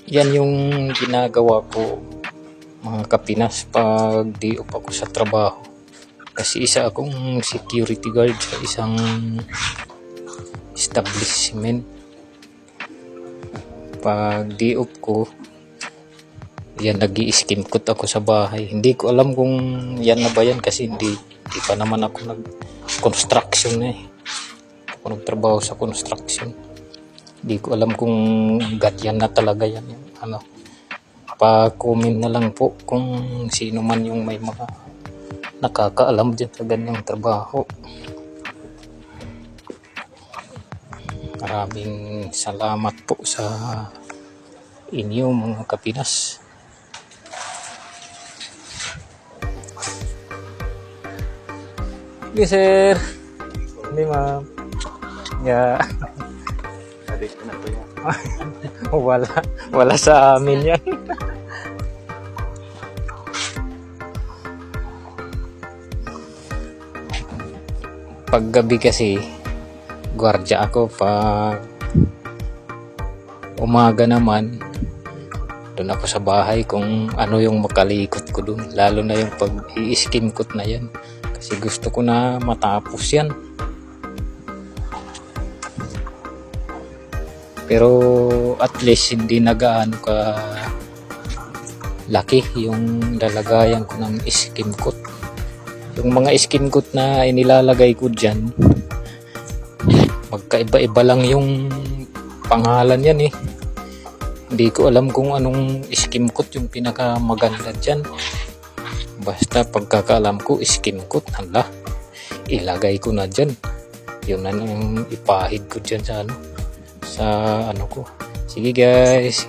Yan yung ginagawa ko mga kapinas pag di up ako sa trabaho. Kasi isa akong security guard sa isang establishment. Pag di up ko, yan nag-i-skim coat ako sa bahay. Hindi ko alam kung yan na ba yan kasi hindi pa naman ako nag-construction eh. Ako nagtrabaho sa construction. Hindi ko alam kung ganyan na talaga yan. Ano, pa-comment na lang po kung sino man yung may mga nakakaalam dyan sa ganyang trabaho. Maraming salamat po sa inyo mga kapinas. Yes sir. Hindi ma'am. Yeah. Adik na to yan. Wala sa amin yan. Paggabi kasi gwardiya ako, pag umaga naman doon ako sa bahay kung ano yung makalikot ko doon, lalo na yung pag i-skim coat na yan kasi gusto ko na matapos yan. Pero at least hindi na gaano ka laki yung lalagayan ko ng skim coat. Yung mga skim coat na inilalagay ko dyan, magkaiba-iba lang yung pangalan yan eh. Hindi ko alam kung anong skim coat yung pinakamaganda dyan. Basta pagkakaalam ko skim coat, hala, ilagay ko na dyan. Yun na yung ipahid ko dyan sa ano ko. Sige guys,